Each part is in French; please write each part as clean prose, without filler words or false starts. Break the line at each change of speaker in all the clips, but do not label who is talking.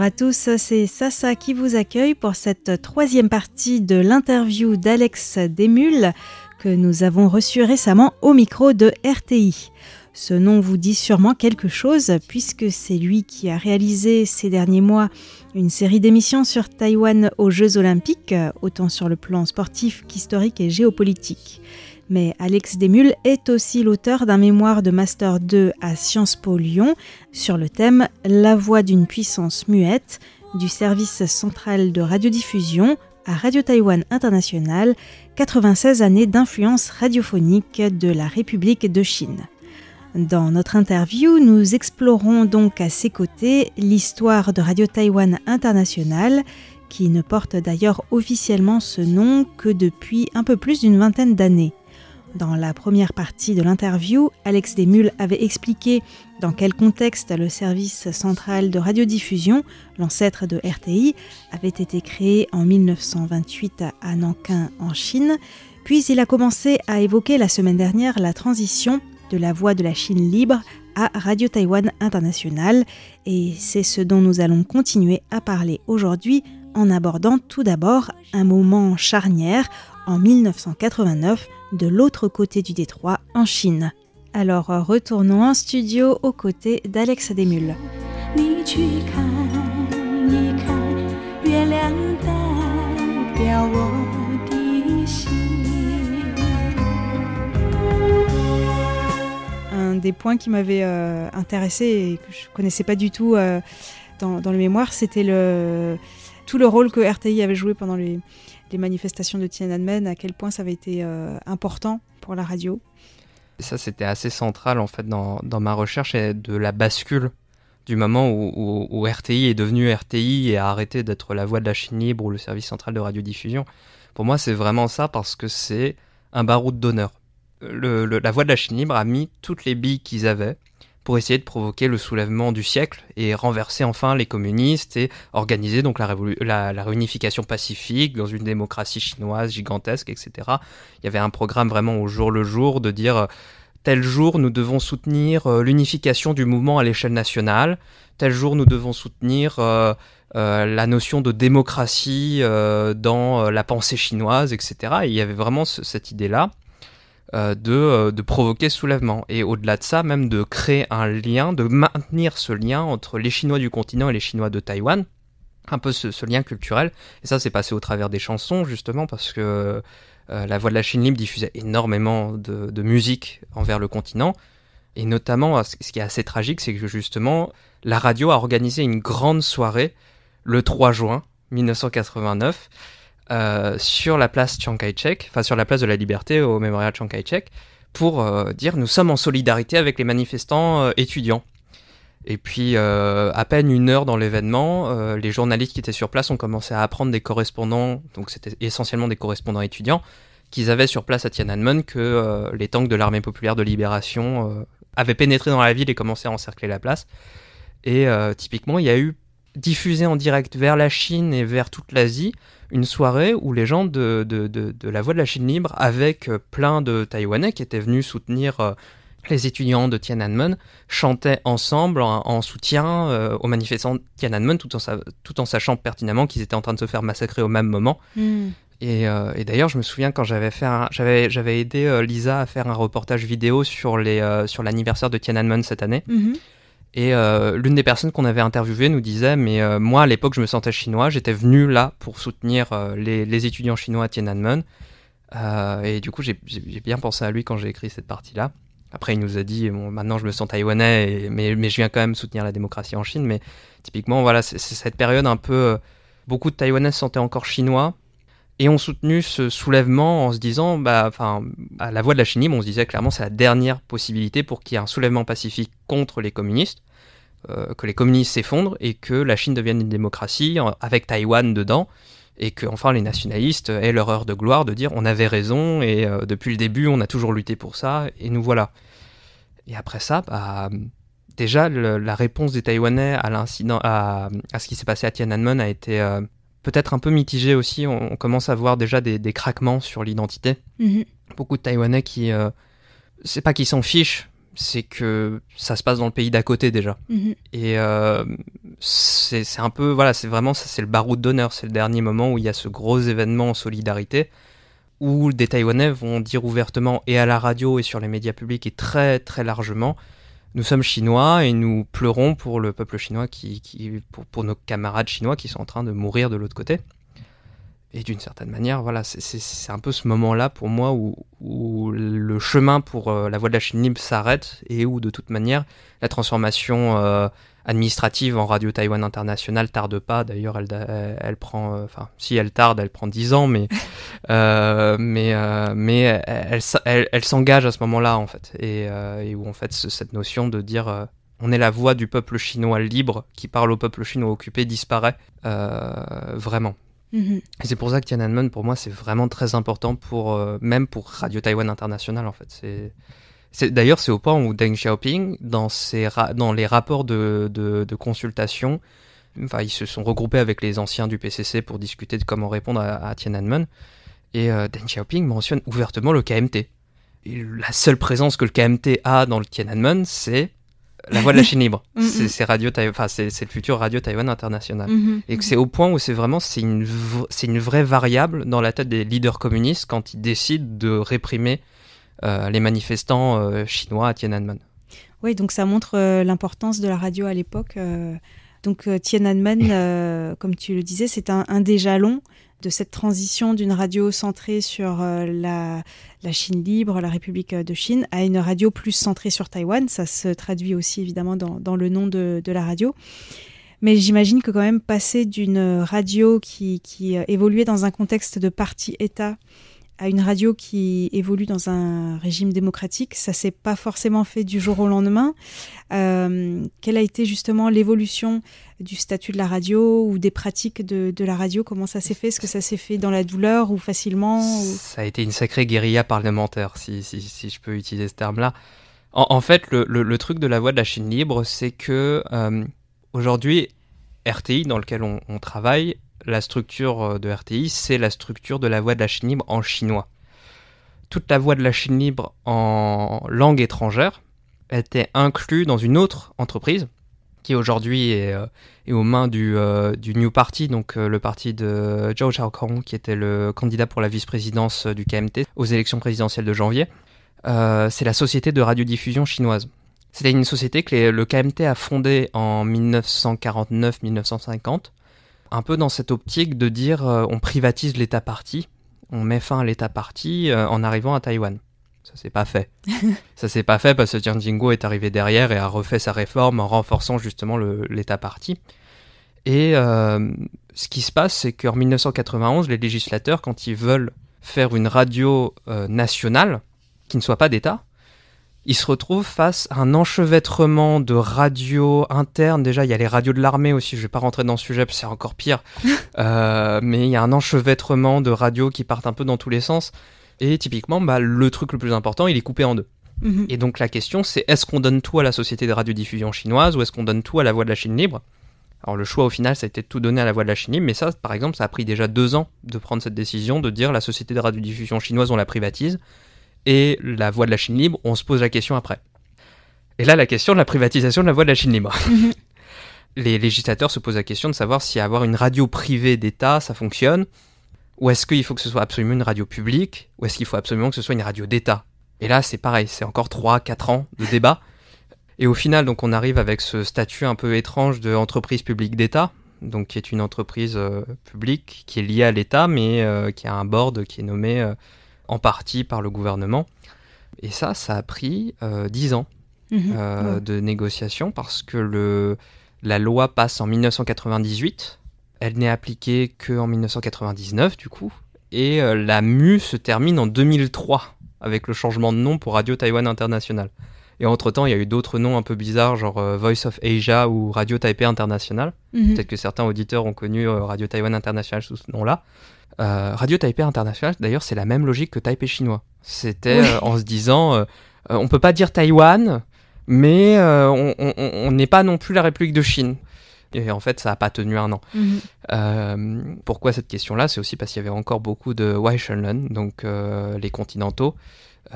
à tous, c'est Sasa qui vous accueille pour cette troisième partie de l'interview d'Alex Desmulles que nous avons reçu récemment au micro de RTI. Ce nom vous dit sûrement quelque chose puisque c'est lui qui a réalisé ces derniers mois une série d'émissions sur Taïwan aux Jeux Olympiques, autant sur le plan sportif qu'historique et géopolitique. Mais Alex Desmulles est aussi l'auteur d'un mémoire de Master 2 à Sciences Po Lyon sur le thème « La voix d'une puissance muette » du service central de radiodiffusion à Radio Taïwan International, 96 années d'influence radiophonique de la République de Chine. Dans notre interview, nous explorons donc à ses côtés l'histoire de Radio Taïwan International, qui ne porte d'ailleurs officiellement ce nom que depuis un peu plus d'une vingtaine d'années. Dans la première partie de l'interview, Alex Desmulles avait expliqué dans quel contexte le service central de radiodiffusion, l'ancêtre de RTI, avait été créé en 1928 à Nankin en Chine. Puis il a commencé à évoquer la semaine dernière la transition de la voix de la Chine libre à Radio Taïwan International. Et c'est ce dont nous allons continuer à parler aujourd'hui en abordant tout d'abord un moment charnière en 1989 de l'autre côté du détroit en Chine. Alors retournons en studio aux côtés d'Alex Desmulles. Un des points qui m'avait intéressé et que je ne connaissais pas du tout dans le mémoire, c'était tout le rôle que RTI avait joué pendant les manifestations de Tiananmen, à quel point ça avait été important pour la radio.
Et ça, c'était assez central en fait dans ma recherche et de la bascule du moment où RTI est devenu RTI et a arrêté d'être la voix de la Chine libre ou le service central de radiodiffusion. Pour moi, c'est vraiment ça parce que c'est un baroud d'honneur. La voix de la Chine libre a mis toutes les billes qu'ils avaient pour essayer de provoquer le soulèvement du siècle et renverser enfin les communistes et organiser donc la réunification pacifique dans une démocratie chinoise gigantesque, etc. Il y avait un programme vraiment au jour le jour de dire tel jour nous devons soutenir l'unification du mouvement à l'échelle nationale, tel jour nous devons soutenir la notion de démocratie dans la pensée chinoise, etc. Et il y avait vraiment cette idée-là. De provoquer ce soulèvement. Et au-delà de ça, même de créer un lien, de maintenir ce lien entre les Chinois du continent et les Chinois de Taïwan, un peu ce lien culturel. Et ça, c'est passé au travers des chansons, justement, parce que la voix de la Chine libre diffusait énormément de musique envers le continent. Et notamment, ce qui est assez tragique, c'est que justement, la radio a organisé une grande soirée le 3 juin 1989, sur la place Chiang Kai-shek, enfin sur la place de la Liberté au mémorial Chiang Kai-shek, pour dire nous sommes en solidarité avec les manifestants étudiants. Et puis à peine une heure dans l'événement, les journalistes qui étaient sur place ont commencé à apprendre des correspondants, donc c'était essentiellement des correspondants étudiants, qu'ils avaient sur place à Tiananmen que les tanks de l'armée populaire de libération avaient pénétré dans la ville et commencé à encercler la place. Et typiquement, il y a eu diffusé en direct vers la Chine et vers toute l'Asie une soirée où les gens de la voix de la Chine libre, avec plein de Taïwanais qui étaient venus soutenir les étudiants de Tiananmen, chantaient ensemble en soutien aux manifestants de Tiananmen, tout en sachant pertinemment qu'ils étaient en train de se faire massacrer au même moment. Et d'ailleurs, je me souviens quand j'avais aidé Lisa à faire un reportage vidéo sur l'anniversaire de Tiananmen cette année. Et l'une des personnes qu'on avait interviewées nous disait « Mais moi, à l'époque, je me sentais chinois. J'étais venu là pour soutenir les étudiants chinois à Tiananmen. » Et du coup, j'ai bien pensé à lui quand j'ai écrit cette partie-là. Après, il nous a dit bon, « Maintenant, je me sens taïwanais, mais je viens quand même soutenir la démocratie en Chine. » Mais typiquement, voilà, c'est cette période un peu... beaucoup de Taïwanais se sentaient encore chinois et ont soutenu ce soulèvement en se disant à la voix de la Chine libre, on se disait clairement c'est la dernière possibilité pour qu'il y ait un soulèvement pacifique contre les communistes, que les communistes s'effondrent et que la Chine devienne une démocratie avec Taïwan dedans, et que enfin les nationalistes aient leur heure de gloire de dire on avait raison et depuis le début on a toujours lutté pour ça et nous voilà. Et après ça, déjà la réponse des Taïwanais à l'incident, à ce qui s'est passé à Tiananmen a été peut-être un peu mitigée aussi. On commence à voir déjà des craquements sur l'identité. Beaucoup de Taïwanais qui, c'est pas qu'ils s'en fichent, c'est que ça se passe dans le pays d'à côté déjà. Et c'est un peu, voilà, c'est vraiment ça, c'est le baroud d'honneur, c'est le dernier moment où il y a ce gros événement en solidarité, où des Taïwanais vont dire ouvertement, et à la radio et sur les médias publics, et très très largement, nous sommes chinois et nous pleurons pour le peuple chinois, pour nos camarades chinois qui sont en train de mourir de l'autre côté. Et d'une certaine manière, voilà, c'est un peu ce moment-là pour moi où le chemin pour la voie de la Chine libre s'arrête, et où de toute manière la transformation administrative en Radio Taïwan International tarde pas. D'ailleurs, elle prend, si elle tarde, elle prend 10 ans, mais elle s'engage à ce moment-là en fait, et où en fait cette notion de dire on est la voix du peuple chinois libre qui parle au peuple chinois occupé disparaît vraiment. Et c'est pour ça que Tiananmen, pour moi, c'est vraiment très important même pour Radio Taïwan International, en fait. D'ailleurs, c'est au point où Deng Xiaoping, dans les rapports de consultation, ils se sont regroupés avec les anciens du PCC pour discuter de comment répondre à Tiananmen. Et Deng Xiaoping mentionne ouvertement le KMT. Et la seule présence que le KMT a dans le Tiananmen, c'est la voix de la Chine libre. C'est le futur Radio Taïwan International. Et que c'est au point où c'est une vraie variable dans la tête des leaders communistes quand ils décident de réprimer les manifestants chinois à Tiananmen.
Oui, donc ça montre l'importance de la radio à l'époque. Donc Tiananmen, comme tu le disais, c'est un des jalons de cette transition d'une radio centrée sur la Chine libre, la République de Chine, à une radio plus centrée sur Taïwan. Ça se traduit aussi évidemment dans le nom de la radio. Mais j'imagine que quand même passer d'une radio qui évoluait dans un contexte de parti-État à une radio qui évolue dans un régime démocratique, ça s'est pas forcément fait du jour au lendemain. Quelle a été justement l'évolution du statut de la radio ou des pratiques de la radio? Comment ça s'est fait? Est-ce que ça s'est fait dans la douleur ou facilement
Ça a été une sacrée guérilla parlementaire, si je peux utiliser ce terme-là. En fait, le truc de la voix de la Chine libre, c'est que aujourd'hui, RTI, dans lequel on travaille, la structure de RTI, c'est la structure de la voix de la Chine libre en chinois. Toute la voix de la Chine libre en langue étrangère était inclue dans une autre entreprise qui aujourd'hui est aux mains du New Party, donc le parti de Zhou Xiaokong, qui était le candidat pour la vice-présidence du KMT aux élections présidentielles de janvier. C'est la société de radiodiffusion chinoise. C'était une société que le KMT a fondée en 1949-1950, un peu dans cette optique de dire on privatise l'État-parti, on met fin à l'État-parti en arrivant à Taïwan. Ça s'est pas fait. Ça s'est pas fait parce que Jiang Jingguo est arrivé derrière et a refait sa réforme en renforçant justement l'État-parti. Et ce qui se passe, c'est qu'en 1991, les législateurs, quand ils veulent faire une radio nationale qui ne soit pas d'État, ils se retrouvent face à un enchevêtrement de radios internes. Déjà, il y a les radios de l'armée aussi, je ne vais pas rentrer dans ce sujet, parce que c'est encore pire. Mais il y a un enchevêtrement de radios qui partent un peu dans tous les sens. Et typiquement, le truc le plus important, il est coupé en deux. Et donc la question, c'est est-ce qu'on donne tout à la société de radiodiffusion chinoise ou est-ce qu'on donne tout à la voix de la Chine libre? Alors le choix au final, ça a été de tout donner à la voix de la Chine libre, mais ça, par exemple, ça a pris déjà 2 ans de prendre cette décision, de dire la société de radiodiffusion chinoise, on la privatise. Et la voix de la Chine libre, on se pose la question après. Et là, la question de la privatisation de la voix de la Chine libre. Les législateurs se posent la question de savoir si avoir une radio privée d'État, ça fonctionne, ou est-ce qu'il faut que ce soit absolument une radio publique, ou est-ce qu'il faut absolument que ce soit une radio d'État. Et là, c'est pareil, c'est encore 3-4 ans de débat. Et au final, donc, on arrive avec ce statut un peu étrange d'entreprise publique d'État, donc qui est une entreprise publique qui est liée à l'État, mais qui a un board qui est nommé en partie par le gouvernement. Et ça a pris 10 ans de négociation parce que la loi passe en 1998. Elle n'est appliquée qu'en 1999, du coup. Et la mue se termine en 2003 avec le changement de nom pour Radio Taïwan International. Et entre-temps, il y a eu d'autres noms un peu bizarres, genre Voice of Asia ou Radio Taipei International. Peut-être que certains auditeurs ont connu Radio Taïwan International sous ce nom-là. Radio Taipei International, d'ailleurs, c'est la même logique que Taipei chinois. C'était en se disant, on peut pas dire Taïwan, mais on n'est pas non plus la République de Chine. Et en fait, ça n'a pas tenu 1 an. Pourquoi cette question-là? C'est aussi parce qu'il y avait encore beaucoup de Waishenren, donc les continentaux,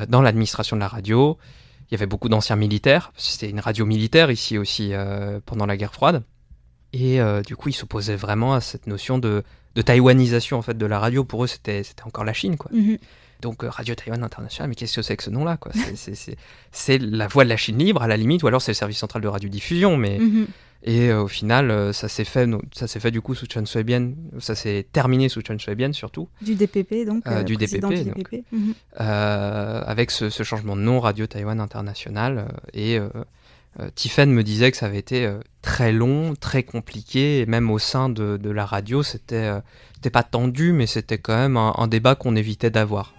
dans l'administration de la radio. Il y avait beaucoup d'anciens militaires, c'était une radio militaire ici aussi pendant la guerre froide. Et du coup, ils s'opposaient vraiment à cette notion de taïwanisation en fait, de la radio. Pour eux, c'était encore la Chine, quoi. Donc Radio Taïwan International, mais qu'est-ce que c'est que ce nom-là, quoi? C'est la voix de la Chine libre, à la limite, ou alors c'est le service central de radiodiffusion. Mais... Et au final, ça s'est fait du coup sous Chen Shui-bian, ça s'est terminé sous Chen Shui-bian surtout.
Du DPP, donc
du DPP. Donc, avec ce changement de nom, Radio Taïwan International. Tiffen me disait que ça avait été très long, très compliqué, et même au sein de la radio, c'était pas tendu, mais c'était quand même un débat qu'on évitait d'avoir.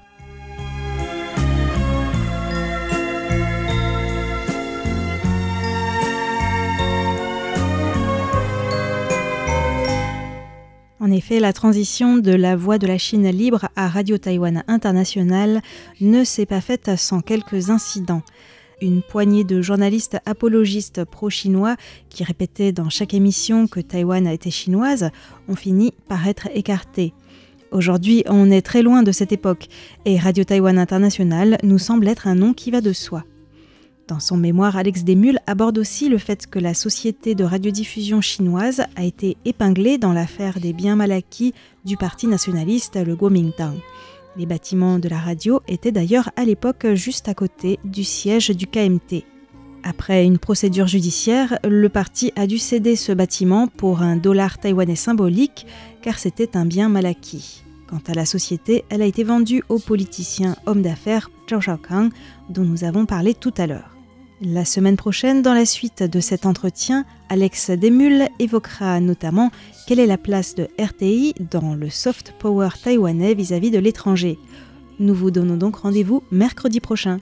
En effet, la transition de la voix de la Chine libre à Radio Taïwan International ne s'est pas faite sans quelques incidents. Une poignée de journalistes apologistes pro-chinois qui répétaient dans chaque émission que Taïwan était chinoise ont fini par être écartés. Aujourd'hui, on est très loin de cette époque et Radio Taïwan International nous semble être un nom qui va de soi. Dans son mémoire, Alex Desmules aborde aussi le fait que la société de radiodiffusion chinoise a été épinglée dans l'affaire des biens mal acquis du parti nationaliste, le Kuomintang. Les bâtiments de la radio étaient d'ailleurs à l'époque juste à côté du siège du KMT. Après une procédure judiciaire, le parti a dû céder ce bâtiment pour $1 taïwanais symbolique, car c'était un bien mal acquis. Quant à la société, elle a été vendue au politicien homme d'affaires Zhao Shaokang, dont nous avons parlé tout à l'heure. La semaine prochaine, dans la suite de cet entretien, Alex Desmules évoquera notamment quelle est la place de RTI dans le soft power taïwanais vis-à-vis de l'étranger. Nous vous donnons donc rendez-vous mercredi prochain.